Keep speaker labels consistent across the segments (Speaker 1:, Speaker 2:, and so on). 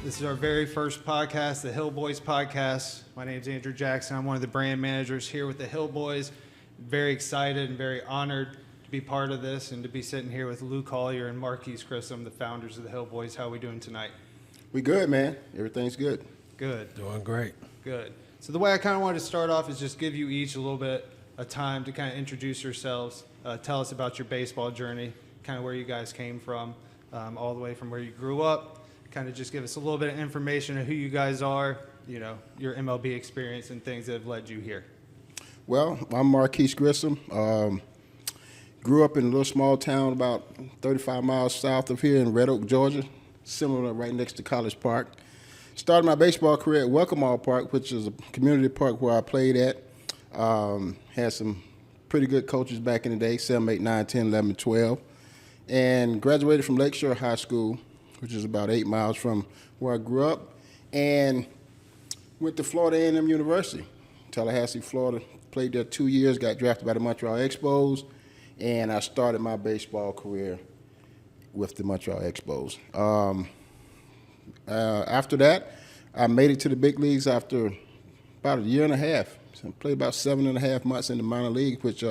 Speaker 1: This is our very first podcast, the Hill Boys podcast. My name is Andrew Jackson. I'm one of the brand managers here with the Hill Boys. Very excited and very honored to be part of this and to be sitting here with Lou Collier and Marquis Grissom, the founders of the Hill Boys. How are we doing tonight?
Speaker 2: We good, man. Everything's good.
Speaker 1: Good.
Speaker 3: Doing great.
Speaker 1: Good. So the way I kind of wanted to start off is just give you each a little bit of time to kind of introduce yourselves, tell us about your baseball journey, kind of where you guys came from, all the way from where you grew up. Kind of just give us a little bit of information of who you guys are, you know, your MLB experience and things that have led you here.
Speaker 2: Well, I'm Marquis Grissom. Grew up in a little small town about 35 miles south of here in Red Oak, Georgia, similar right next to College Park. Started my baseball career at Welcome All Park, which is a community park where I played at. Had some pretty good coaches back in the day, 7, 8, 9, 10, 11, 12. And graduated from Lakeshore High School, which is about 8 miles from where I grew up, and went to Florida A&M University, Tallahassee, Florida. Played there 2 years, got drafted by the Montreal Expos, and I started my baseball career with the Montreal Expos. After that, I made it to the big leagues after about a year and a half. So I played about 7.5 months in the minor league, which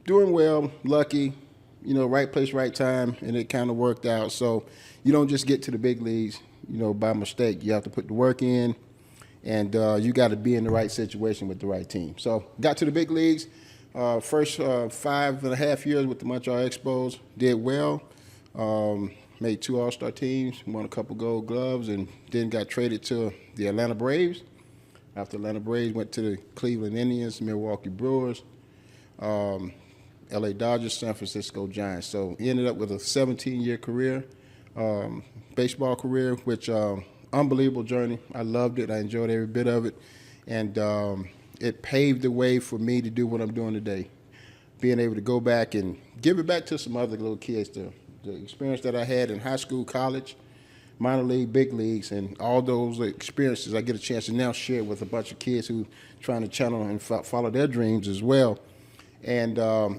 Speaker 2: doing well, lucky, you know, right place, right time, and it kind of worked out. So you don't just get to the big leagues, you know, by mistake. You have to put the work in, and you got to be in the right situation with the right team. So got to the big leagues. First 5.5 years with the Montreal Expos, did well. Made 2 All-Star teams, won a couple Gold Gloves, and then got traded to the Atlanta Braves. After Atlanta Braves, went to the Cleveland Indians, Milwaukee Brewers, LA Dodgers, San Francisco Giants. So he ended up with a 17-year career, baseball career, which unbelievable journey. I loved it. I enjoyed every bit of it. And it paved the way for me to do what I'm doing today, being able to go back and give it back to some other little kids. The experience that I had in high school, college, minor league, big leagues, and all those experiences I get a chance to now share with a bunch of kids who trying to channel and follow their dreams as well. And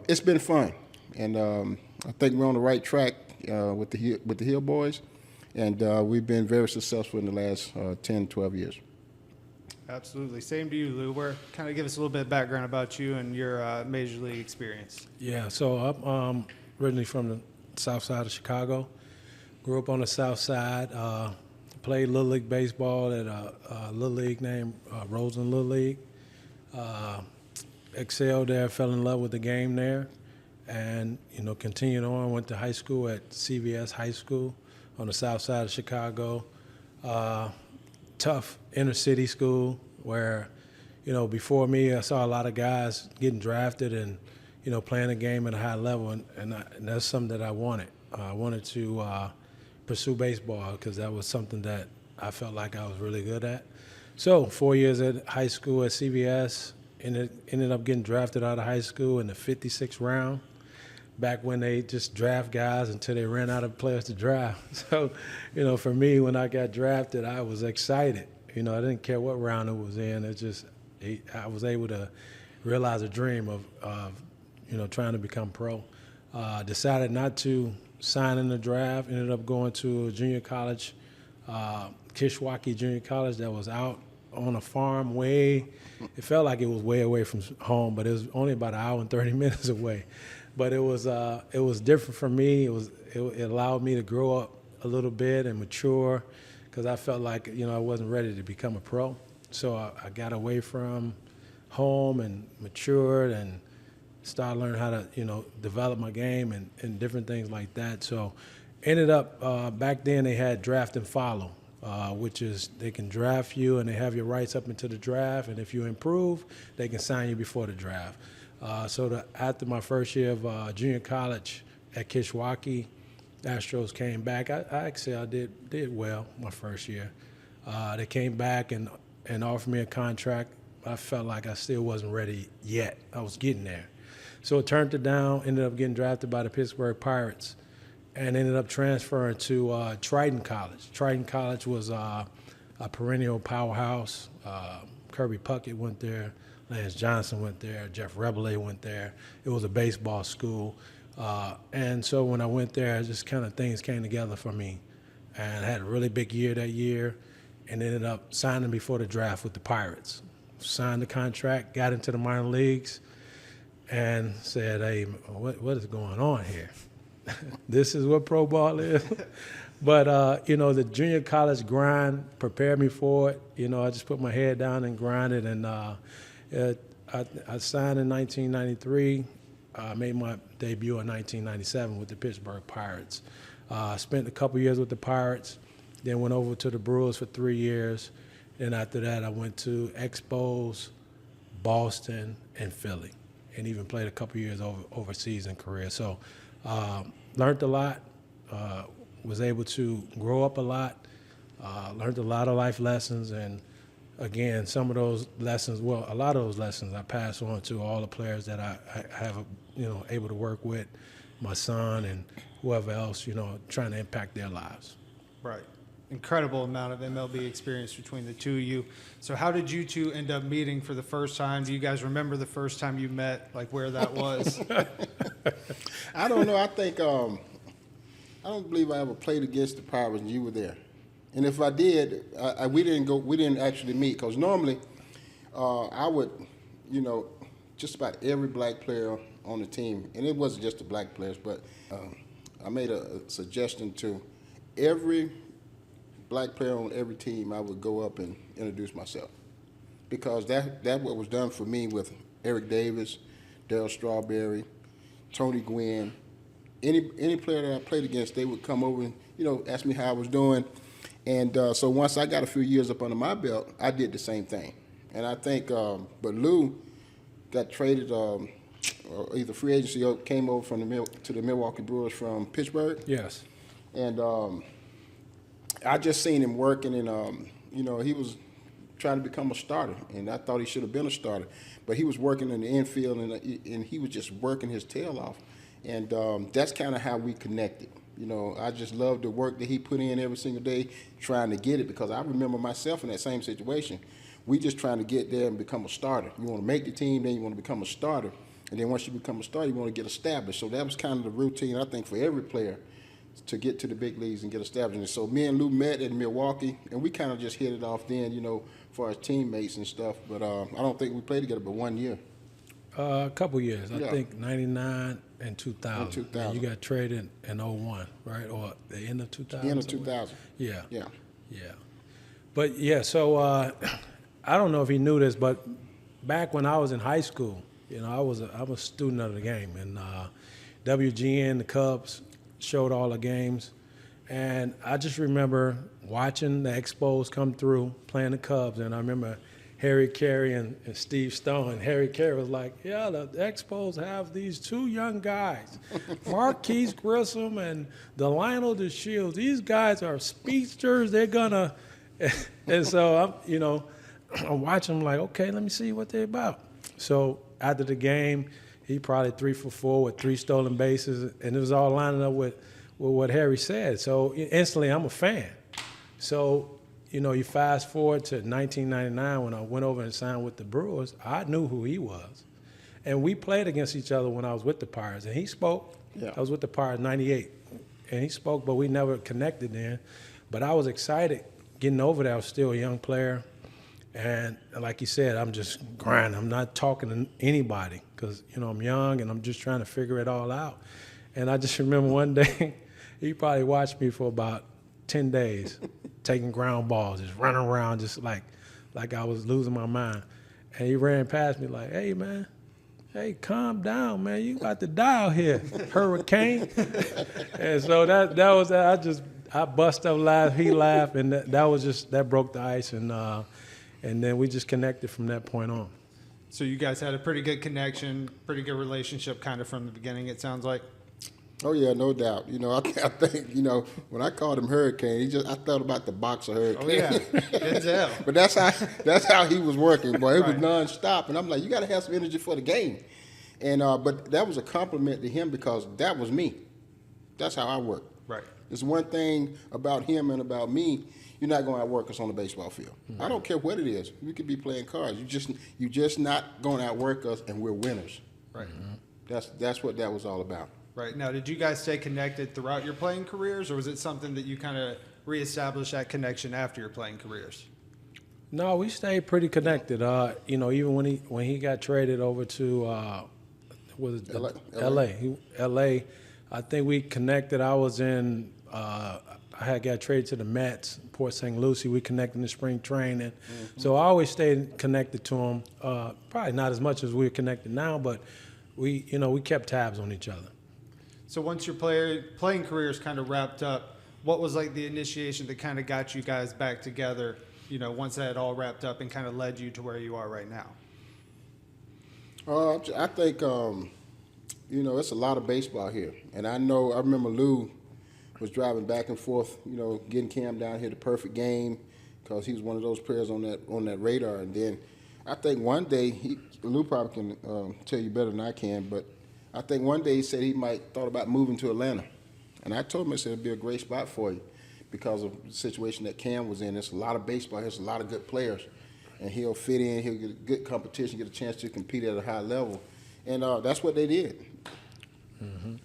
Speaker 2: it's been fun, and I think we're on the right track with the Hill Boys, and we've been very successful in the last 10, 12 years.
Speaker 1: Absolutely. Same to you, Lou. Kind of give us a little bit of background about you and your major league experience.
Speaker 3: Yeah, so I'm originally from the south side of Chicago. Grew up on the south side. Played Little League baseball at a Little League named Roseland Little League. Excelled there, fell in love with the game there, and, you know, continued on, went to high school at CVS High School on the south side of Chicago. Tough inner city school where, you know, before me, I saw a lot of guys getting drafted and, you know, playing the game at a high level, and that's something that I wanted. I wanted to pursue baseball because that was something that I felt like I was really good at. So 4 years at high school at CVS, and ended up getting drafted out of high school in the 56th round, back when they just draft guys until they ran out of players to draft. So, you know, for me, when I got drafted, I was excited. You know, I didn't care what round it was in. I was able to realize a dream of you know, trying to become pro. Decided not to sign in the draft, ended up going to a junior college, Kishwaukee Junior College that was out on a farm it felt like it was way away from home, but it was only about an hour and 30 minutes away. But it was different for me. It allowed me to grow up a little bit and mature, because I felt like, you know, I wasn't ready to become a pro. So I got away from home and matured and started learning how to, you know, develop my game and different things like that. So ended up, back then they had draft and follow. Which is they can draft you and they have your rights up into the draft, and if you improve, they can sign you before the draft. After my first year of junior college at Kishwaukee, Astros came back. I did well my first year. They came back and offered me a contract. I felt like I still wasn't ready yet. I was getting there. So I turned it down, ended up getting drafted by the Pittsburgh Pirates, and ended up transferring to Triton College. Triton College was a perennial powerhouse. Kirby Puckett went there, Lance Johnson went there, Jeff Rebele went there. It was a baseball school. And so when I went there, just kind of things came together for me. and had a really big year that year, and ended up signing before the draft with the Pirates. Signed the contract, got into the minor leagues, and said, hey, what is going on here? This is what pro ball is. But, you know, the junior college grind prepared me for it. You know, I just put my head down and grinded, and I signed in 1993. I made my debut in 1997 with the Pittsburgh Pirates. Spent a couple years with the Pirates, then went over to the Brewers for 3 years. Then after that, I went to Expos, Boston, and Philly, and even played a couple years overseas in Korea. So learned a lot, was able to grow up a lot, learned a lot of life lessons, and again, some of those lessons, well, a lot of those lessons I pass on to all the players that I have, you know, able to work with, my son and whoever else, you know, trying to impact their lives.
Speaker 1: Right. Incredible amount of MLB experience between the two of you. So how did you two end up meeting for the first time? Do you guys remember the first time you met, like where that was?
Speaker 2: I don't know. I think I don't believe I ever played against the Pirates and you were there. And if I did, we didn't actually meet, because normally I would, you know, just about every black player on the team, and it wasn't just the black players, but I made a suggestion to every black player on every team. I would go up and introduce myself, because that what was done for me with Eric Davis, Darryl Strawberry, Tony Gwynn. Any player that I played against, they would come over and, you know, ask me how I was doing. And so once I got a few years up under my belt, I did the same thing. And I think, but Lou got traded, either free agency or came over to the Milwaukee Brewers from Pittsburgh.
Speaker 3: Yes.
Speaker 2: And I just seen him working, and you know, he was trying to become a starter, and I thought he should have been a starter. But he was working in the infield, and he was just working his tail off. And that's kind of how we connected. You know, I just loved the work that he put in every single day trying to get it, because I remember myself in that same situation. We just trying to get there and become a starter. You want to make the team, then you want to become a starter. And then once you become a starter, you want to get established. So that was kind of the routine, I think, for every player to get to the big leagues and get established. And so me and Lou met in Milwaukee, and we kind of just hit it off then, you know, for our teammates and stuff. But I don't think we played together but 1 year.
Speaker 3: A couple years.
Speaker 2: Yeah.
Speaker 3: I think 99 and 2000.
Speaker 2: And 2000.
Speaker 3: And you got traded in 01, right? Or the end of 2000?
Speaker 2: End of 2000.
Speaker 3: Yeah.
Speaker 2: Yeah.
Speaker 3: Yeah. But, yeah, so I don't know if he knew this, but back when I was in high school, you know, I was a student of the game. And WGN, the Cubs, showed all the games. And I just remember watching the Expos come through, playing the Cubs. And I remember Harry Carey and Steve Stone. And Harry Carey was like, yeah, the Expos have these two young guys, Marquis Grissom and Delino DeShields. These guys are speedsters. They're going to – and so, I'm watching them like, okay, let me see what they're about. So after the game, he probably 3 for 4 with 3 stolen bases, and it was all lining up with what Harry said. So instantly, I'm a fan. So, you know, you fast forward to 1999 when I went over and signed with the Brewers. I knew who he was. And we played against each other when I was with the Pirates. And he spoke.
Speaker 2: Yeah.
Speaker 3: I was with the Pirates in 98. And he spoke, but we never connected then. But I was excited getting over there. I was still a young player. And like you said, I'm just grinding. I'm not talking to anybody because, you know, I'm young and I'm just trying to figure it all out. And I just remember one day, he probably watched me for about 10 days, taking ground balls, just running around just like I was losing my mind. And he ran past me like, hey, man, hey, calm down, man. You got to die out here, hurricane. And so that was that. I bust up laugh, he laughed, and that broke the ice. And then we just connected from that point on.
Speaker 1: So you guys had a pretty good connection, pretty good relationship kind of from the beginning, it sounds like.
Speaker 2: Oh, yeah, no doubt. You know, I think, you know, when I called him Hurricane, I thought about the boxer Hurricane.
Speaker 1: Oh, yeah, Denzel.
Speaker 2: But that's how he was working, boy. It was nonstop. And I'm like, you got to have some energy for the game. And but that was a compliment to him because that was me. That's how I work.
Speaker 1: Right.
Speaker 2: There's one thing about him and about me. You're not going to outwork us on the baseball field. Mm-hmm. I don't care what it is. We could be playing cards. You just not going to outwork us, and we're winners.
Speaker 1: Right.
Speaker 2: Mm-hmm. That's what that was all about.
Speaker 1: Right. Now, did you guys stay connected throughout your playing careers, or was it something that you kind of reestablish that connection after your playing careers?
Speaker 3: No, we stayed pretty connected. Even when he got traded over to was it
Speaker 2: LA.
Speaker 3: LA, I think we connected. I was in. I had got traded to the Mets, Port St. Lucie. We connected in the spring training, so I always stayed connected to him. Probably not as much as we're connected now, but we kept tabs on each other.
Speaker 1: So once your playing career is kind of wrapped up, what was like the initiation that kind of got you guys back together? Once that had all wrapped up and kind of led you to where you are right now?
Speaker 2: I think, it's a lot of baseball here. And I remember Lou was driving back and forth, getting Cam down here the perfect game because he was one of those players on that radar. And then I think one day, Lou probably can tell you better than I can, but I think one day he said he might thought about moving to Atlanta. And I told him I said it'd be a great spot for you because of the situation that Cam was in. There's a lot of baseball. There's a lot of good players. And he'll fit in. He'll get good competition, get a chance to compete at a high level. And that's what they did.
Speaker 3: Mm-hmm.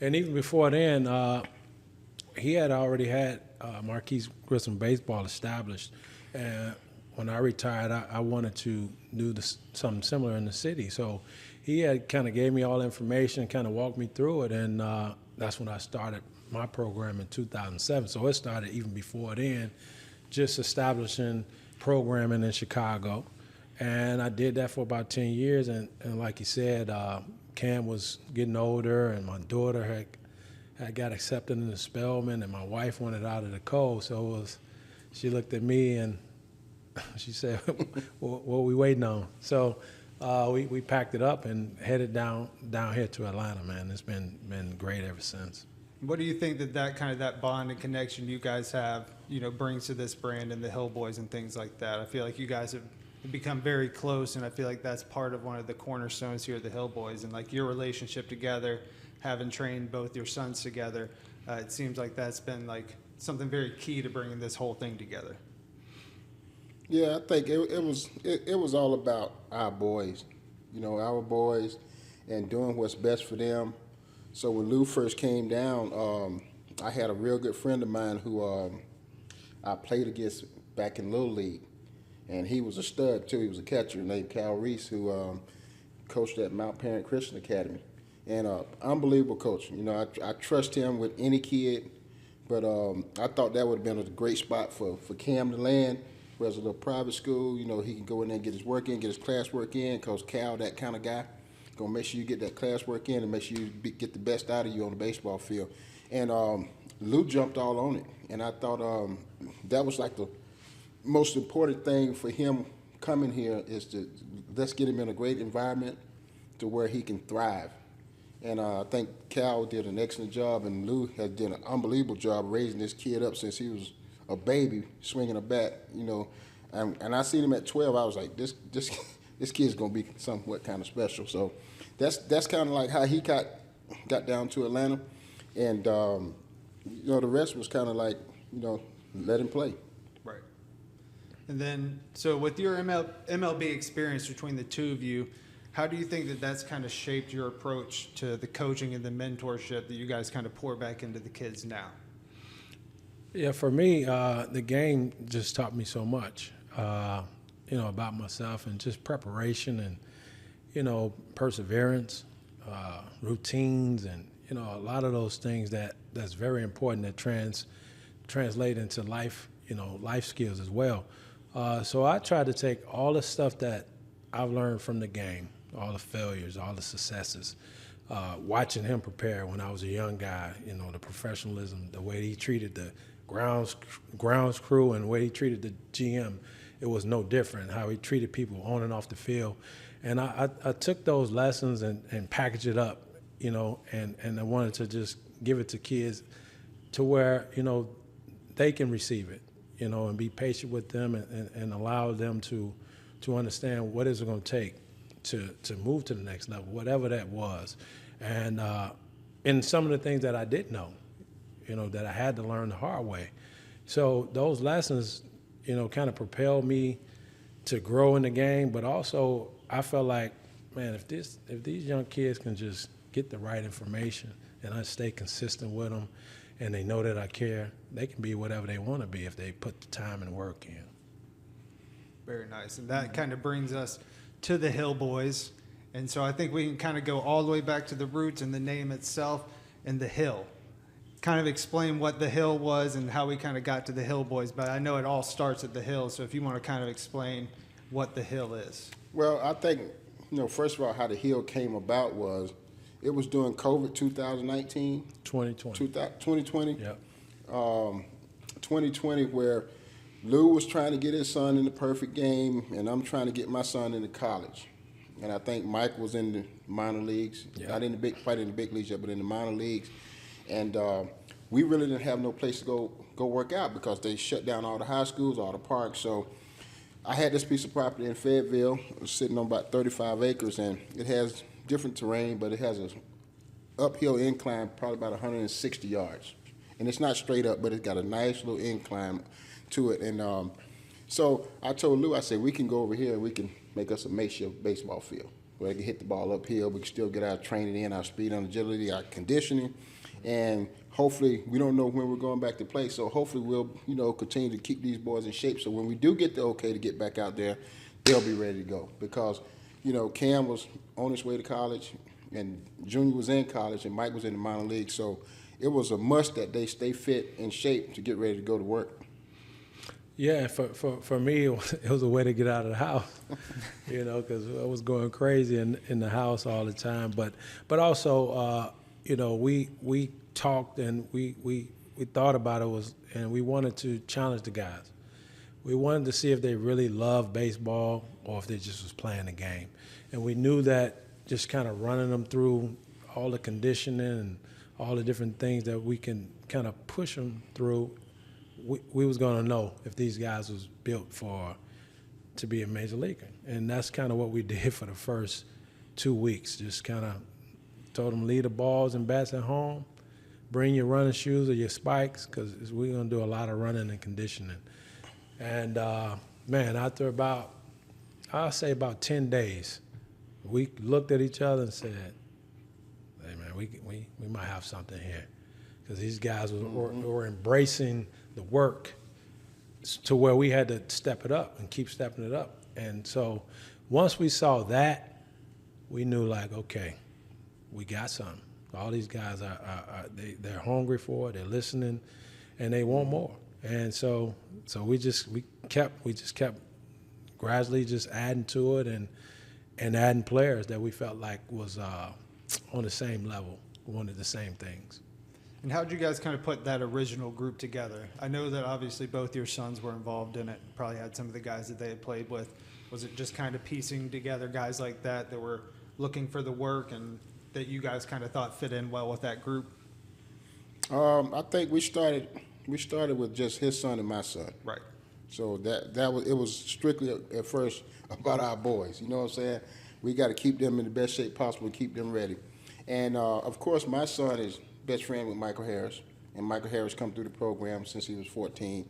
Speaker 3: And even before then, he had already had Marquis Grissom baseball established. And when I retired, I wanted to do something similar in the city. So he had kind of gave me all the information, kind of walked me through it. And that's when I started my program in 2007. So it started even before then, just establishing programming in Chicago. And I did that for about 10 years. And like you said, Cam was getting older, and my daughter had got accepted into Spelman, and my wife wanted out of the cold. So she looked at me and she said, what are we waiting on? So we packed it up and headed down here to Atlanta, man. It's been great ever since.
Speaker 1: What do you think that bond and connection you guys have, brings to this brand and the Hillboys and things like that? I feel like you guys have become very close, and I feel like that's part of one of the cornerstones here at the Hillboys, and like your relationship together, having trained both your sons together. It seems like that's been like something very key to bringing this whole thing together.
Speaker 2: Yeah, I think it was all about our boys, our boys, and doing what's best for them. So when Lou first came down, I had a real good friend of mine who I played against back in Little League, and he was a stud too. He was a catcher named Cal Reese, who coached at Mount Parent Christian Academy, and unbelievable coach. I trust him with any kid, but I thought that would have been a great spot for Cam to land. Whereas a little private school, he can go in there and get his work in, get his class work in, because Cal, that kind of guy, gonna make sure you get that class work in and make sure you get the best out of you on the baseball field. And Lou jumped all on it, and I thought that was like the most important thing for him coming here is to let's get him in a great environment to where he can thrive. And I think Cal did an excellent job, and Lou has done an unbelievable job raising this kid up since he was a baby swinging a bat. And I seen him at 12. I was like, this kid's gonna be somewhat kind of special. So that's kind of like how he got down to Atlanta, and the rest was kind of like let him play.
Speaker 1: Right. And then, so with your MLB experience between the two of you, how do you think that that's kind of shaped your approach to the coaching and the mentorship that you guys kind of pour back into the kids now?
Speaker 3: Yeah, for me, the game just taught me so much, about myself and just preparation and, perseverance, routines, and, a lot of those things that's very important that translate into life, life skills as well. So I try to take all the stuff that I've learned from the game, all the failures, all the successes, watching him prepare when I was a young guy, the professionalism, the way he treated the grounds crew and the way he treated the GM, it was no different, how he treated people on and off the field. And I took those lessons and packaged it up, and I wanted to just give it to kids to where, they can receive it, and be patient with them and allow them to understand what is it going to take to move to the next level, whatever that was. And some of the things that I didn't know, that I had to learn the hard way. So those lessons, kind of propelled me to grow in the game, but also I felt like, man, if these young kids can just get the right information and I stay consistent with them and they know that I care, they can be whatever they want to be if they put the time and work in.
Speaker 1: Very nice. And that kind of brings us to the Hill Boys. And so I think we can kind of go all the way back to the roots and the name itself and the Hill. Kind of explain what the Hill was and how we kind of got to the Hill Boys. But I know it all starts at the Hill. So if you want to kind of explain what the Hill is.
Speaker 2: Well, I think, first of all, how the Hill came about was it was during COVID 2019.
Speaker 3: 2020.
Speaker 2: 2020.
Speaker 3: Yep.
Speaker 2: 2020, where Lou was trying to get his son in the perfect game, and I'm trying to get my son into college. And I think Mike was in the minor leagues, not in the quite in the big leagues yet, but in the minor leagues. And we really didn't have no place to go work out because they shut down all the high schools, all the parks. So I had this piece of property in Fayetteville. It was sitting on about 35 acres, and it has different terrain, but it has a uphill incline, probably about 160 yards. And it's not straight up, but it's got a nice little incline to it. And so I told Lou, I said, we can go over here and we can make us a makeshift baseball field where I can hit the ball uphill. We can still get our training in, our speed and agility, our conditioning. And hopefully, we don't know when we're going back to play, so hopefully we'll, continue to keep these boys in shape. So when we do get the okay to get back out there, they'll be ready to go. Because, Cam was on his way to college, and Junior was in college, and Mike was in the minor league. So it was a must that they stay fit and shape to get ready to go to work.
Speaker 3: Yeah, for me, it was a way to get out of the house, because I was going crazy in the house all the time. But also, we talked and we thought about it and we wanted to challenge the guys. We wanted to see if they really loved baseball or if they just was playing the game. And we knew that just kind of running them through all the conditioning and all the different things that we can kind of push them through, we was going to know if these guys was built to be a major leaguer. And that's kind of what we did for the first 2 weeks. Just kind of told them, leave the balls and bats at home, bring your running shoes or your spikes, because we're going to do a lot of running and conditioning. And, after I'll say about 10 days, we looked at each other and said, hey, man, we might have something here. Because these guys were embracing the work to where we had to step it up and keep stepping it up. And so once we saw that, we knew, like, okay, we got something. All these guys they're hungry for it, they're listening, and they want more. And so we just kept gradually just adding to it and adding players that we felt like was on the same level, wanted the same things.
Speaker 1: And how did you guys kind of put that original group together? I know that obviously both your sons were involved in it, probably had some of the guys that they had played with. Was it just kind of piecing together guys like that were looking for the work and that you guys kind of thought fit in well with that group?
Speaker 2: I think we started with just his son and my son.
Speaker 1: Right.
Speaker 2: So it was strictly at first about our boys. You know what I'm saying? We got to keep them in the best shape possible and keep them ready. And of course, my son is best friend with Michael Harris, and Michael Harris come through the program since he was 14.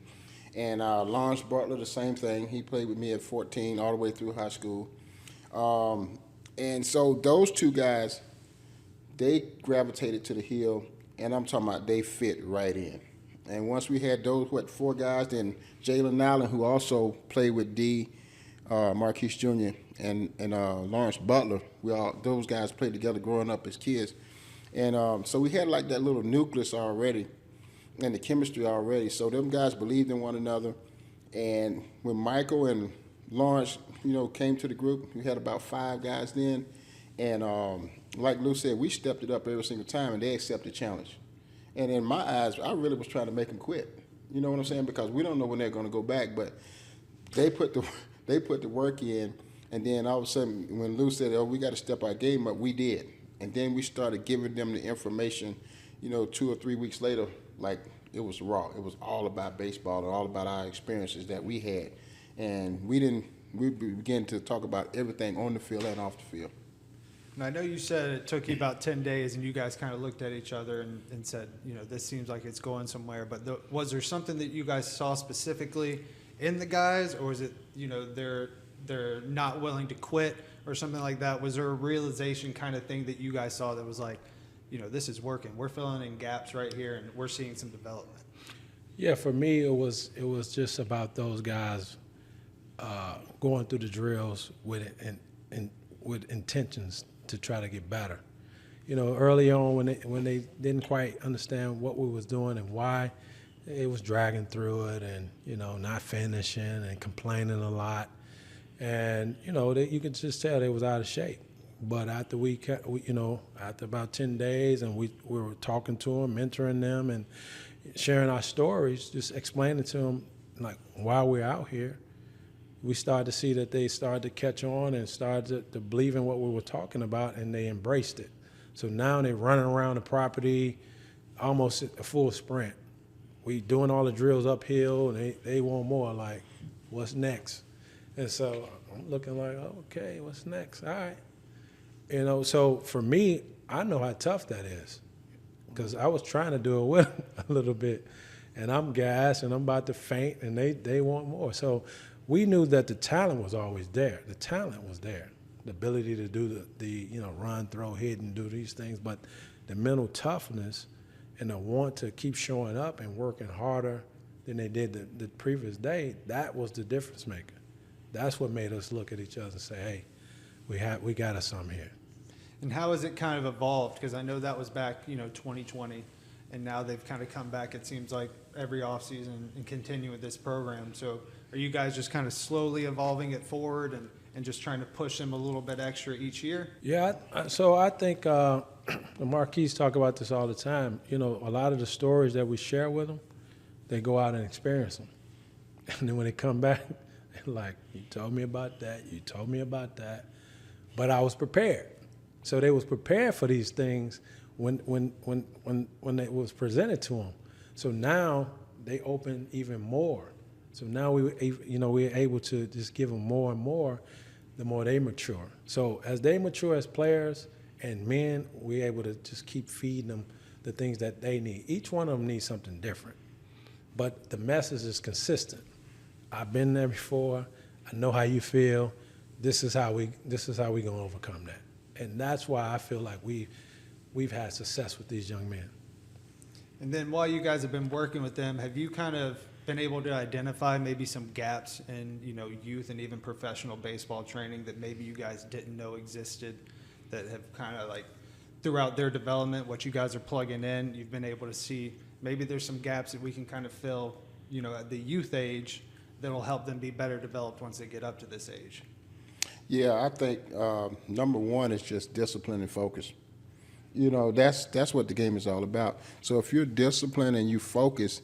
Speaker 2: And Lawrence Butler, the same thing. He played with me at 14 all the way through high school. And so those two guys, they gravitated to the Hill, and I'm talking about they fit right in. And once we had those, four guys, then Jalen Allen, who also played with D, Marquis Jr., and Lawrence Butler, those guys played together growing up as kids. And so we had like that little nucleus already and the chemistry already. So them guys believed in one another. And when Michael and Lawrence, came to the group, we had about 5 guys then. And like Lou said, we stepped it up every single time, and they accepted the challenge. And in my eyes, I really was trying to make them quit. You know what I'm saying? Because we don't know when they're going to go back. But they put the work in, and then all of a sudden, when Lou said, "Oh, we got to step our game up," we did. And then we started giving them the information, 2 or 3 weeks later, like it was raw. It was all about baseball and all about our experiences that we had. And we began to talk about everything on the field and off the field.
Speaker 1: And I know you said it took you about 10 days and you guys kind of looked at each other and said, this seems like it's going somewhere. But was there something that you guys saw specifically in the guys, or was it, they're not willing to quit or something like that? Was there a realization kind of thing that you guys saw that was like, this is working. We're filling in gaps right here, and we're seeing some development.
Speaker 3: Yeah, for me, it was just about those guys going through the drills with with intentions to try to get better. Early on when they didn't quite understand what we was doing and why, it was dragging through it and not finishing and complaining a lot, and you could just tell they was out of shape. But after after about 10 days, and we were talking to them, mentoring them, and sharing our stories, just explaining to them like why we're out here, we started to see that they started to catch on and started to believe in what we were talking about, and they embraced it. So now they're running around the property almost a full sprint. We doing all the drills uphill, and they want more, like, what's next? And so I'm looking like, oh, okay, what's next? All right. So for me, I know how tough that is, because I was trying to do it with them a little bit, and I'm gassed and I'm about to faint, and they want more. So we knew that the talent was always there. The talent was there, the ability to do the run, throw, hit, and do these things, but the mental toughness and the want to keep showing up and working harder than they did the previous day, that was the difference maker. That's what made us look at each other and say, hey, we got us something here.
Speaker 1: And how has it kind of evolved? Because I know that was back, 2020, and now they've kind of come back, it seems like, every offseason and continue with this program. So are you guys just kind of slowly evolving it forward and just trying to push them a little bit extra each year?
Speaker 3: Yeah, so I think the Marquis talk about this all the time. A lot of the stories that we share with them, they go out and experience them. And then when they come back, they're like, you told me about that, you told me about that, but I was prepared. So they was prepared for these things when it was presented to them. So now they open even more. So now we're able to just give them more and more the more they mature. So as they mature as players and men, we're able to just keep feeding them the things that they need. Each one of them needs something different, but the message is consistent. I've been there before. I know how you feel. This is how we gonna overcome that. And that's why I feel like we've had success with these young men.
Speaker 1: And then while you guys have been working with them, have you kind of been able to identify maybe some gaps in, youth and even professional baseball training that maybe you guys didn't know existed, that have kind of like throughout their development, what you guys are plugging in, you've been able to see maybe there's some gaps that we can kind of fill, at the youth age that'll help them be better developed once they get up to this age?
Speaker 2: Yeah, I think number one is just discipline and focus. That's what the game is all about. So if you're disciplined and you focus,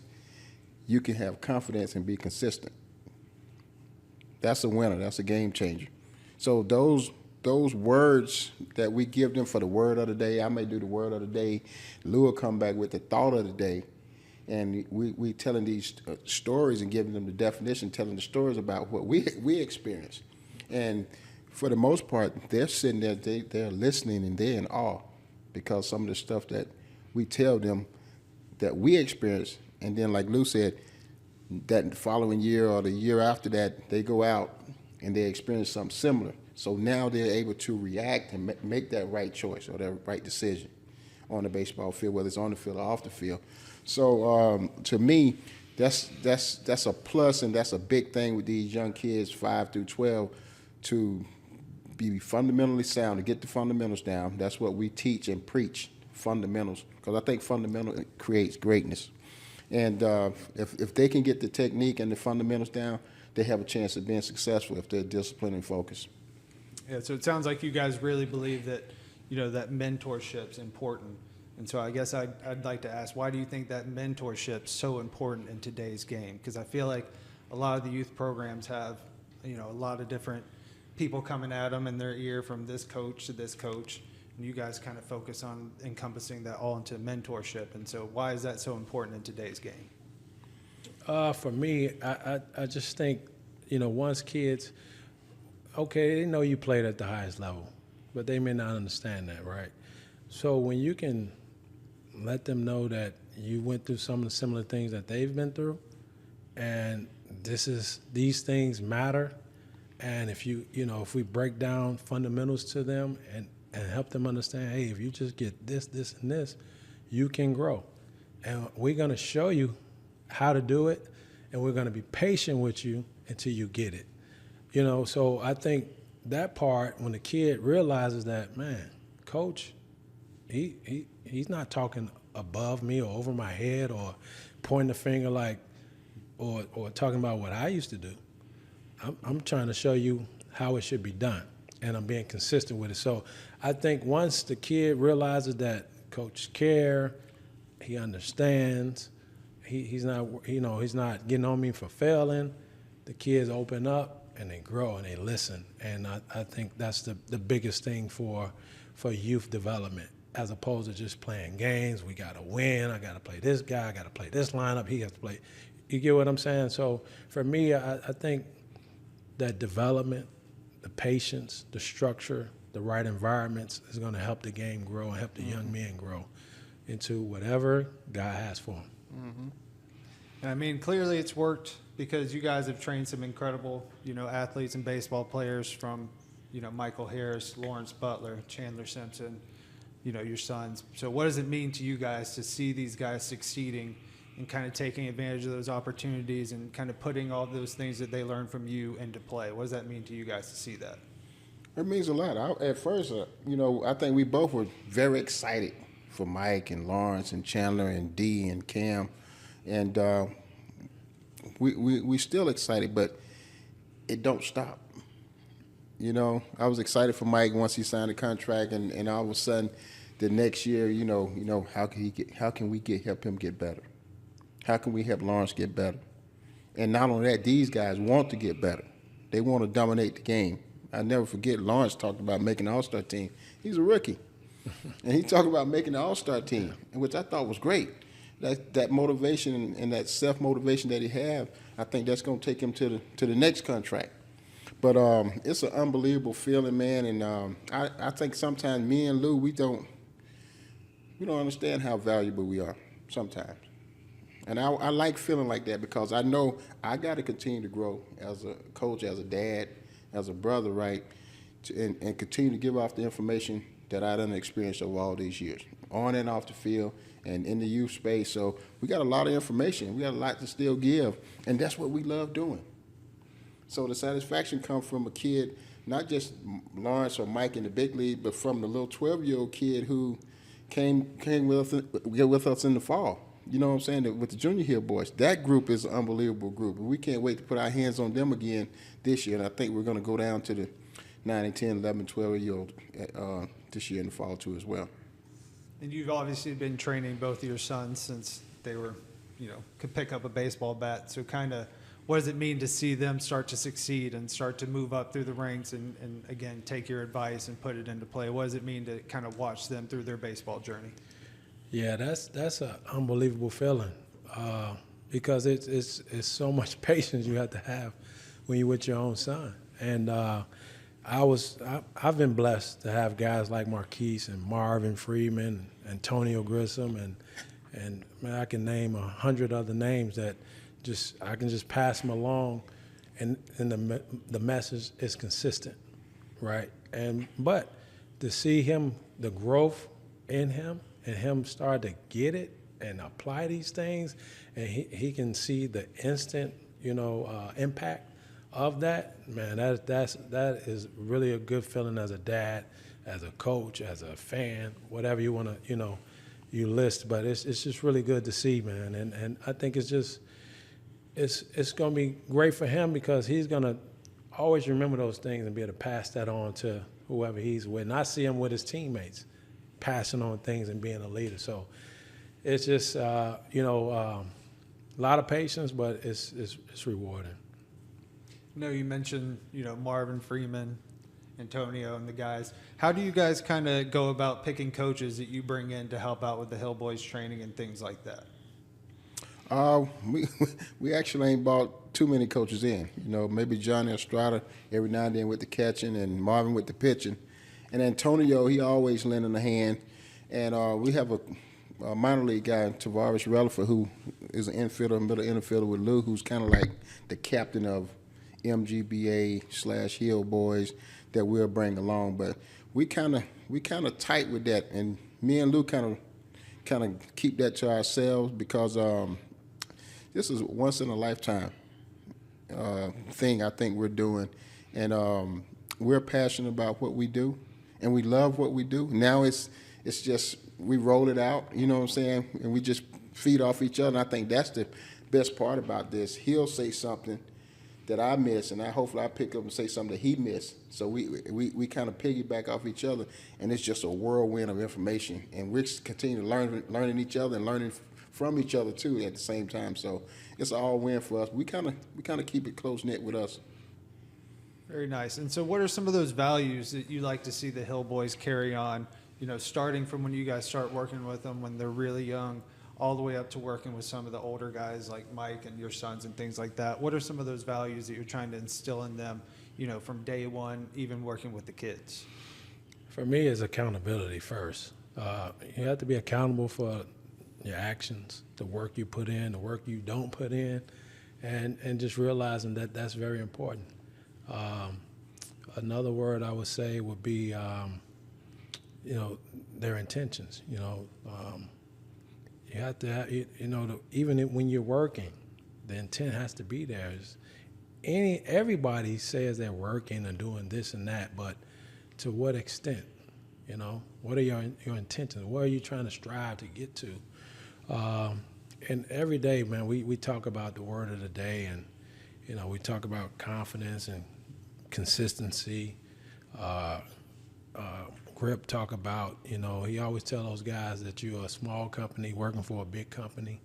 Speaker 2: you can have confidence and be consistent. That's a winner. That's a game changer. So those words that we give them for the word of the day, I may do the word of the day, Lou will come back with the thought of the day, and we telling these stories and giving them the definition, telling the stories about what we experienced. And for the most part, they're sitting there, they're listening, and they're in awe because some of the stuff that we tell them that we experienced, and then like Lou said, that following year or the year after that, they go out and they experience something similar. So now they're able to react and make that right choice or that right decision on the baseball field, whether it's on the field or off the field. So to me, that's a plus, and that's a big thing with these young kids, 5 through 12, to be fundamentally sound, to get the fundamentals down. That's what we teach and preach, fundamentals, because I think fundamental creates greatness. And if they can get the technique and the fundamentals down, they have a chance of being successful if they're disciplined and focused.
Speaker 1: Yeah, so it sounds like you guys really believe that, that mentorship's important. And so I guess I'd like to ask, why do you think that mentorship's so important in today's game? Because I feel like a lot of the youth programs have, a lot of different people coming at them in their ear from this coach to this coach, and you guys kind of focus on encompassing that all into mentorship. And so why is that so important in today's game?
Speaker 3: For me, I just think, once kids, okay, they know you played at the highest level, but they may not understand that, right? So when you can let them know that you went through some of the similar things that they've been through, and these things matter, and if if we break down fundamentals to them and help them understand, hey, if you just get this, this, and this, you can grow. And we're going to show you how to do it, and we're going to be patient with you until you get it. You know, so I think that part, when the kid realizes that, man, coach, he's not talking above me or over my head or pointing the finger like, or talking about what I used to do. I'm trying to show you how it should be done, and I'm being consistent with it. So I think once the kid realizes that coach care, he understands, he's not, you know, he's not getting on me for failing, the kids open up and they grow and they listen. And I think that's the biggest thing for youth development, as opposed to just playing games. We got to win. I got to play this guy. I got to play this lineup. He has to play. You get what I'm saying? So for me, I think that development, the patience, the structure, the right environments is going to help the game grow and help the young men grow into whatever God has for them.
Speaker 1: Mm-hmm. And I mean, clearly it's worked because you guys have trained some incredible, you know, athletes and baseball players from, you know, Michael Harris, Lawrence Butler, Chandler Simpson, you know, your sons. So what does it mean to you guys to see these guys succeeding and kind of taking advantage of those opportunities and kind of putting all those things that they learned from you into play? What does that mean to you guys to see that?
Speaker 2: It means a lot. At first, you know, I think we both were very excited for Mike and Lawrence and Chandler and Dee and Cam, and we still excited, but it don't stop. You know, I was excited for Mike once he signed the contract, and all of a sudden, the next year, you know, how can we help him get better? How can we help Lawrence get better? And not only that, these guys want to get better. They want to dominate the game. I never forget Lawrence talked about making the All-Star team. He's a rookie. And he talked about making the All-Star team, which I thought was great. That motivation and that self-motivation that he have, I think that's going to take him to the next contract. But it's an unbelievable feeling, man. And I think sometimes me and Lou, we don't understand how valuable we are sometimes. And I like feeling like that because I know I got to continue to grow as a coach, as a dad, as a brother, right, and continue to give off the information that I done experienced over all these years, on and off the field and in the youth space. So we got a lot of information. We got a lot to still give, and that's what we love doing. So the satisfaction comes from a kid, not just Lawrence or Mike in the big league, but from the little 12-year-old kid who came with us in the fall. You know what I'm saying? With the Junior Hill boys. That group is an unbelievable group. We can't wait to put our hands on them again this year. And I think we're going to go down to the 9 and 10, 11, 12-year-old this year in the fall, too, as well.
Speaker 1: And you've obviously been training both of your sons since they were, you know, could pick up a baseball bat. So kind of what does it mean to see them start to succeed and start to move up through the ranks and again, take your advice and put it into play? What does it mean to kind of watch them through their baseball journey?
Speaker 3: Yeah, that's an unbelievable feeling because it's so much patience you have to have when you're with your own son. And I've been blessed to have guys like Marquis and Marvin Freeman, Antonio Grissom, and man, I can name 100 other names that I can just pass them along, and the message is consistent, right? But to see the growth in him. And him start to get it and apply these things, and he can see the instant, you know, impact of that. Man, that is really a good feeling as a dad, as a coach, as a fan, whatever you want to, you know, you list. But it's just really good to see, man. And I think it's going to be great for him because he's going to always remember those things and be able to pass that on to whoever he's with. And I see him with his teammates, passing on things and being a leader. So it's just, a lot of patience, but it's rewarding.
Speaker 1: You know, you mentioned, you know, Marvin Freeman, Antonio, and the guys. How do you guys kind of go about picking coaches that you bring in to help out with the Hill Boys training and things like that?
Speaker 2: We actually ain't brought too many coaches in. You know, maybe Johnny Estrada every now and then with the catching and Marvin with the pitching. And Antonio, he always lending a hand. And we have a minor league guy, Tavares Relifer, who is an middle infielder with Lou, who's kind of like the captain of MGBA/Hill Boys that we'll bring along. But we kind of tight with that, and me and Lou kind of keep that to ourselves because this is once in a lifetime thing I think we're doing, and we're passionate about what we do, and we love what we do. Now it's just we roll it out, you know what I'm saying, and we just feed off each other. And I think that's the best part about this. He'll say something that I miss, and hopefully I pick up and say something that he missed. So we kind of piggyback off each other, and it's just a whirlwind of information. And we continue to learning each other and learning from each other too at the same time. So it's an all win for us. We kind of keep it close knit with us.
Speaker 1: Very nice. And so what are some of those values that you like to see the Hill Boys carry on, you know, starting from when you guys start working with them when they're really young, all the way up to working with some of the older guys like Mike and your sons and things like that? What are some of those values that you're trying to instill in them, you know, from day one, even working with the kids?
Speaker 3: For me, it's accountability first. You have to be accountable for your actions, the work you put in, the work you don't put in, and just realizing that that's very important. Another word I would say would be, you know, their intentions. You know, you have to have, you know, even when you're working, the intent has to be there. Everybody says they're working and doing this and that, but to what extent? You know, what are your intentions? What are you trying to strive to get to? And every day, man, we talk about the word of the day, and you know, we talk about confidence and consistency. Grip talk about, you know, he always tell those guys that you're a small company working for a big company.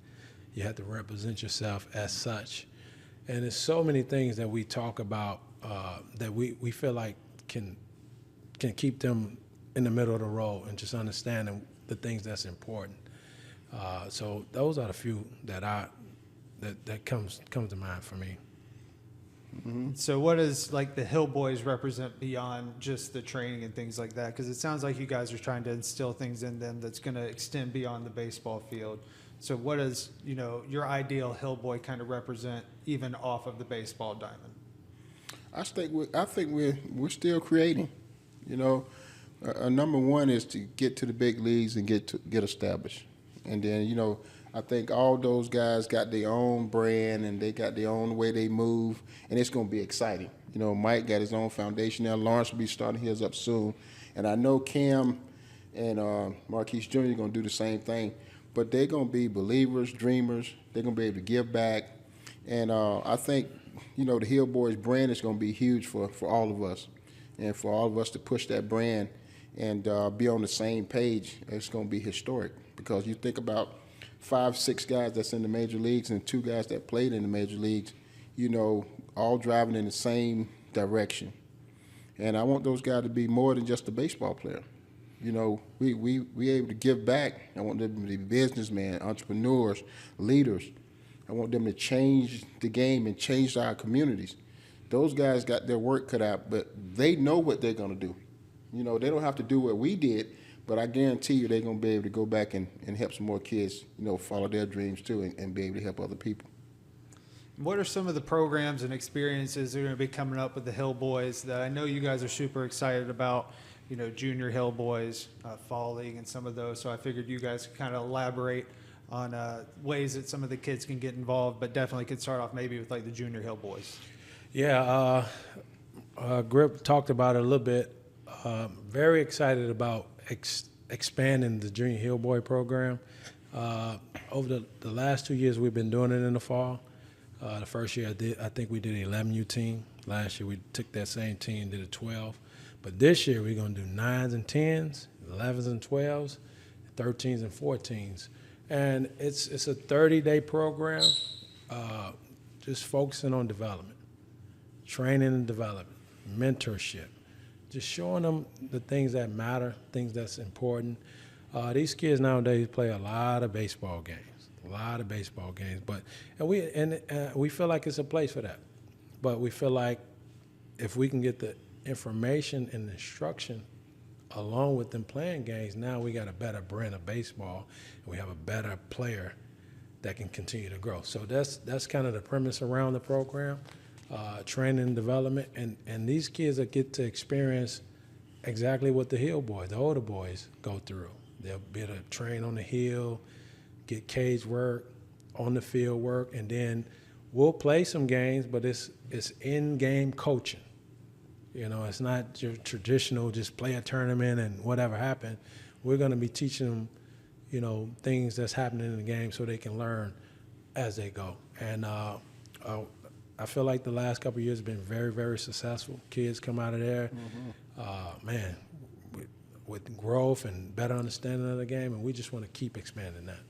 Speaker 3: You have to represent yourself as such. And there's so many things that we talk about that we feel like can keep them in the middle of the road and just understanding the things that's important. So those are the few that comes to mind for me.
Speaker 1: Mm-hmm. So what does like the Hill Boys represent beyond just the training and things like that? Because it sounds like you guys are trying to instill things in them that's going to extend beyond the baseball field. So what does, you know, your ideal Hill Boy kind of represent even off of the baseball diamond?
Speaker 2: I think we're still creating. You know, number one is to get to the big leagues and get established, and then, you know, I think all those guys got their own brand and they got their own way they move, and it's going to be exciting. You know, Mike got his own foundation now. Lawrence will be starting his up soon, and I know Cam and Marquis Jr. are going to do the same thing. But they're going to be believers, dreamers. They're going to be able to give back, and I think, you know, the Hill Boys brand is going to be huge for all of us, and for all of us to push that brand and be on the same page. It's going to be historic, because you think about 5, 6 guys that's in the major leagues and 2 guys that played in the major leagues, you know, all driving in the same direction. And I want those guys to be more than just a baseball player. You know, we able to give back. I want them to be businessmen, entrepreneurs, leaders. I want them to change the game and change our communities. Those guys got their work cut out, but they know what they're going to do. You know, they don't have to do what we did, but I guarantee you they're going to be able to go back and help some more kids, you know, follow their dreams too, and be able to help other people.
Speaker 1: What are some of the programs and experiences that are going to be coming up with the Hill Boys that I know you guys are super excited about? You know, Junior Hill Boys, Fall League, and some of those. So I figured you guys could kind of elaborate on ways that some of the kids can get involved, but definitely could start off maybe with like the Junior Hill Boys.
Speaker 3: Yeah, Grip talked about it a little bit. Very excited about expanding the Junior Hill Boy program. Over the last 2 years, we've been doing it in the fall. The first year I think we did an 11U team. Last year we took that same team and did a 12. But this year we're going to do 9s and 10s, 11s and 12s, 13s and 14s. And it's a 30-day program, just focusing on development, training and development, mentorship, just showing them the things that matter, things that's important. These kids nowadays play a lot of baseball games, but we feel like it's a place for that. But we feel like if we can get the information and instruction along with them playing games, now we got a better brand of baseball, and we have a better player that can continue to grow. So that's kind of the premise around the program, training and development, and these kids that get to experience exactly what the hill boys, the older boys, go through. They'll be able to train on the hill, get cage work, on the field work, and then we'll play some games, but it's in-game coaching. You know, it's not your traditional just play a tournament and whatever happened. We're going to be teaching them, you know, things that's happening in the game so they can learn as they go. And I feel like the last couple of years have been very, very successful. Kids come out of there, man, with growth and better understanding of the game, and we just want to keep expanding that.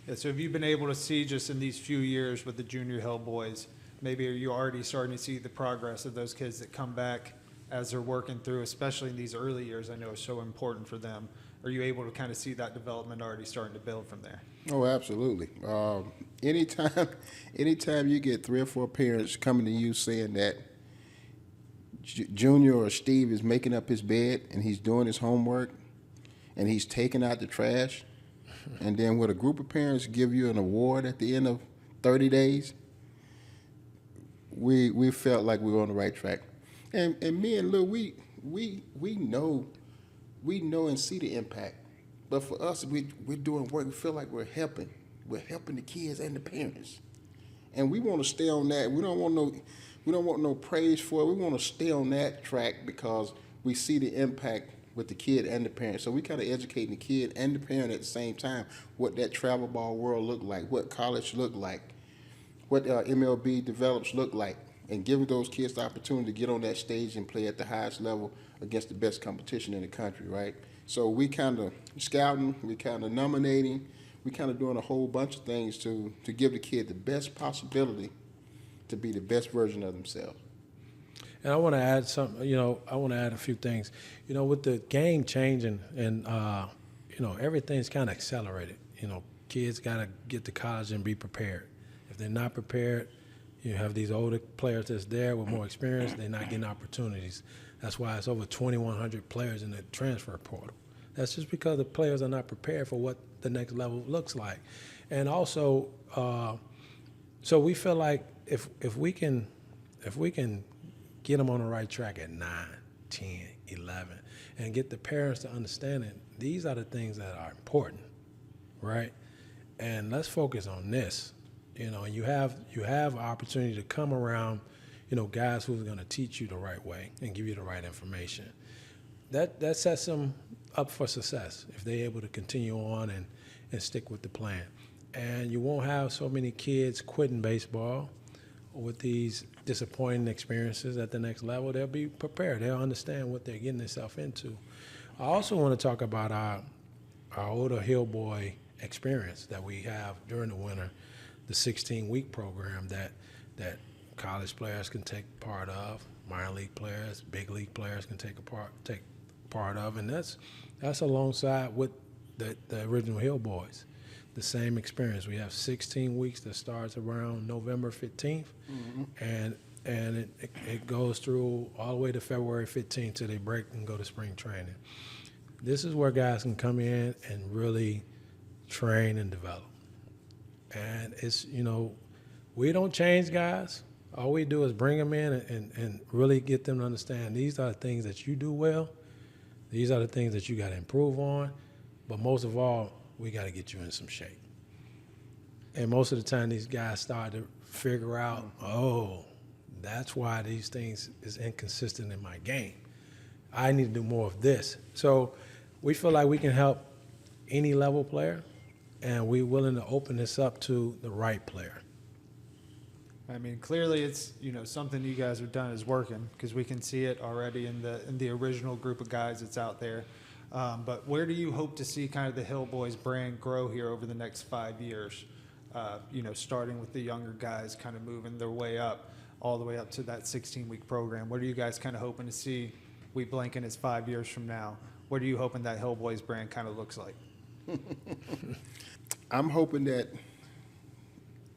Speaker 1: Yeah, so have you been able to see just in these few years with the Junior Hill boys, maybe are you already starting to see the progress of those kids that come back as they're working through, especially in these early years I know is so important for them? Are you able to kind of see that development already starting to build from there?
Speaker 2: Oh, absolutely. Anytime you get 3 or 4 parents coming to you saying that Junior or Steve is making up his bed and he's doing his homework and he's taking out the trash, and then when a group of parents give you an award at the end of 30 days, we felt like we were on the right track. And me and Lou, we know and see the impact. But for us, we're doing work. We feel like we're helping. We're helping the kids and the parents, and we want to stay on that. We don't want no praise for it. We want to stay on that track because we see the impact with the kid and the parent. So we kind of educating the kid and the parent at the same time what that travel ball world look like, what college look like, what MLB develops look like, and giving those kids the opportunity to get on that stage and play at the highest level against the best competition in the country, right? So we kind of scouting, we kind of nominating, we kind of doing a whole bunch of things to give the kid the best possibility to be the best version of themselves.
Speaker 3: And I want to add something, you know, I want to add a few things. You know, with the game changing and, you know, everything's kind of accelerated. You know, kids got to get to college and be prepared. If they're not prepared, you have these older players that's there with more experience, they're not getting opportunities. That's why it's over 2,100 players in the transfer portal. That's just because the players are not prepared for what the next level looks like. And also, so we feel like if we can get them on the right track at 9, 10, 11, and get the parents to understand it, these are the things that are important, right? And let's focus on this. You know, and you have an opportunity to come around, you know, guys who are going to teach you the right way and give you the right information. That sets them up for success if they're able to continue on and stick with the plan. And you won't have so many kids quitting baseball with these disappointing experiences at the next level. They'll be prepared. They'll understand what they're getting themselves into. I also want to talk about our older Hill Boy experience that we have during the winter, the 16-week program that college players can take part of, minor league players, big league players can take part of, and that's alongside with the original Hill Boys. The same experience. We have 16 weeks that starts around November 15th, and it goes through all the way to February 15th till they break and go to spring training. This is where guys can come in and really train and develop. And it's, you know, we don't change guys. All we do is bring them in and really get them to understand these are the things that you do well. These are the things that you got to improve on. But most of all, we got to get you in some shape. And most of the time, these guys start to figure out, oh, that's why these things is inconsistent in my game. I need to do more of this. So we feel like we can help any level player, and we're willing to open this up to the right player.
Speaker 1: I mean, clearly it's, you know, something you guys have done is working because we can see it already in the original group of guys that's out there. But where do you hope to see kind of the Hill Boys brand grow here over the next 5 years? You know, starting with the younger guys kind of moving their way up, all the way up to that 16-week program. What are you guys kind of hoping to see? We blinking as 5 years from now. What are you hoping that Hill Boys brand kind of looks like?
Speaker 2: I'm hoping that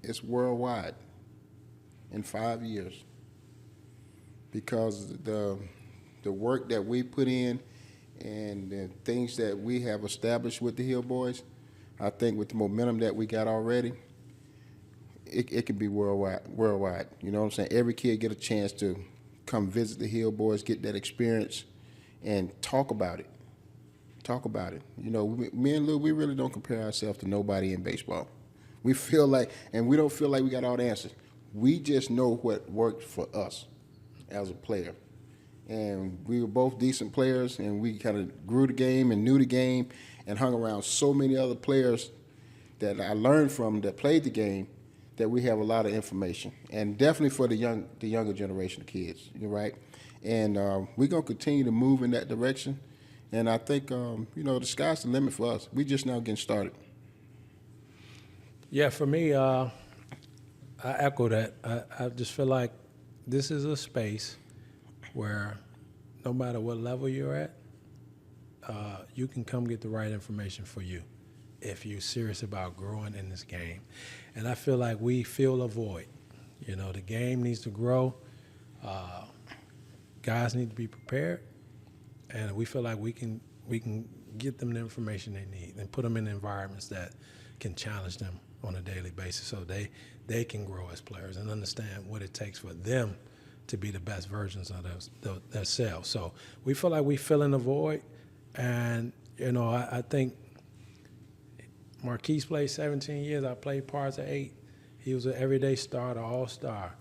Speaker 2: it's worldwide in 5 years because the work that we put in and the things that we have established with the Hill Boys, I think with the momentum that we got already, it can be worldwide. You know what I'm saying? Every kid get a chance to come visit the Hill Boys, get that experience, and talk about it. Talk about it. You know, me and Lou, we really don't compare ourselves to nobody in baseball. We feel like, and we don't feel like we got all the answers. We just know what worked for us as a player. And we were both decent players, and we kind of grew the game and knew the game and hung around so many other players that I learned from that played the game that we have a lot of information. And definitely for the younger generation of kids, you're right. And we're going to continue to move in that direction. And I think, you know, the sky's the limit for us. We just now getting started.
Speaker 3: Yeah, for me, I echo that. I just feel like this is a space where no matter what level you're at, you can come get the right information for you if you're serious about growing in this game. And I feel like we fill a void. You know, the game needs to grow. Guys need to be prepared. And we feel like we can get them the information they need and put them in environments that can challenge them on a daily basis so they can grow as players and understand what it takes for them to be the best versions of themselves. So we feel like we fill in the void. And, you know, I think Marquis played 17 years. I played parts of 8. He was an everyday starter, all-star.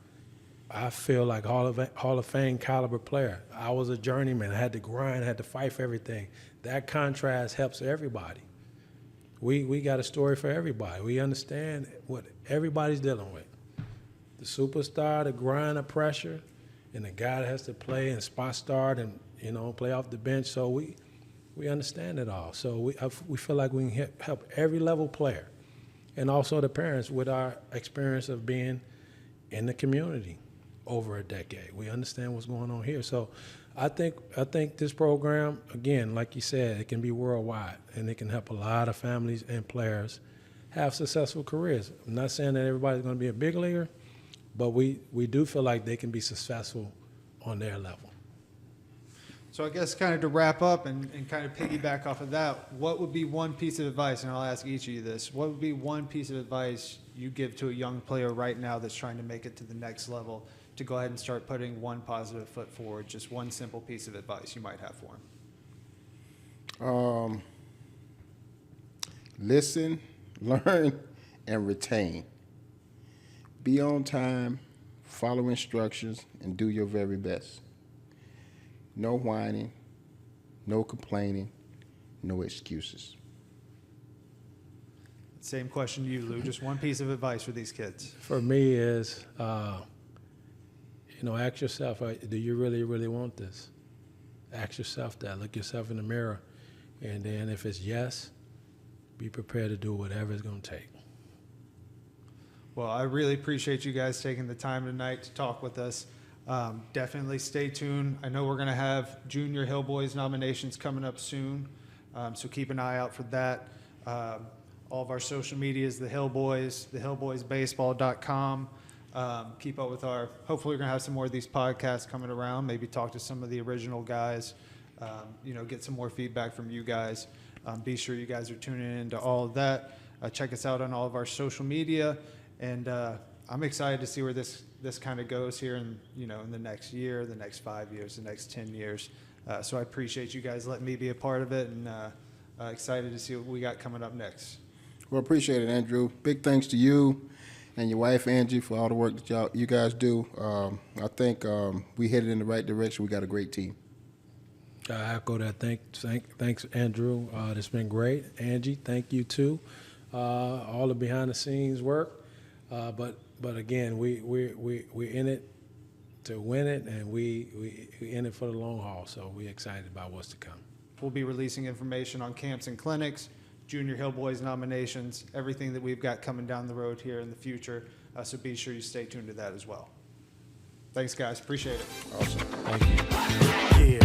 Speaker 3: I feel like Hall of Fame caliber player. I was a journeyman. I had to grind, I had to fight for everything. That contrast helps everybody. We got a story for everybody. We understand what everybody's dealing with. The superstar, the grind, the pressure, and the guy that has to play and spot start and, you know, play off the bench. So we understand it all. So we feel like we can help every level player, and also the parents with our experience of being in the community over a decade. We understand what's going on here. So I think this program, again, like you said, it can be worldwide, and it can help a lot of families and players have successful careers. I'm not saying that everybody's going to be a big leaguer, but we do feel like they can be successful on their level.
Speaker 1: So I guess kind of to wrap up and kind of piggyback off of that, what would be one piece of advice, and I'll ask each of you this, what would be one piece of advice you give to a young player right now that's trying to make it to the next level to go ahead and start putting one positive foot forward, just one simple piece of advice you might have for him?
Speaker 2: Listen, learn, and retain. Be on time, follow instructions, and do your very best. No whining, no complaining, no excuses.
Speaker 1: Same question to you, Lou. Just one piece of advice for these kids.
Speaker 3: For me is, you know, ask yourself, do you really, really want this? Ask yourself that. Look yourself in the mirror. And then if it's yes, be prepared to do whatever it's going to take.
Speaker 1: Well, I really appreciate you guys taking the time tonight to talk with us. Definitely stay tuned. I know we're going to have Junior Hillboys nominations coming up soon, so keep an eye out for that. All of our social media is the Hillboys, thehillboysbaseball.com. Keep up with hopefully we're going to have some more of these podcasts coming around, maybe talk to some of the original guys, you know, get some more feedback from you guys. Be sure you guys are tuning in to all of that. Check us out on all of our social media, and I'm excited to see where this kind of goes here in the next year, the next 5 years, the next 10 years. So I appreciate you guys letting me be a part of it, and excited to see what we got coming up next.
Speaker 2: Well, appreciate it, Andrew. Big thanks to you and your wife, Angie, for all the work that you guys do. I think we headed in the right direction. We got a great team.
Speaker 3: I echo that. Thanks, Andrew. It's been great. Angie, thank you too. All the behind-the-scenes work, but again, we're in it to win it, and we in it for the long haul. So we're excited about what's to come.
Speaker 1: We'll be releasing information on camps and clinics, Junior Hillboys nominations, everything that we've got coming down the road here in the future. So be sure you stay tuned to that as well. Thanks, guys. Appreciate it.
Speaker 2: Awesome.
Speaker 3: Thank you.
Speaker 4: Yeah.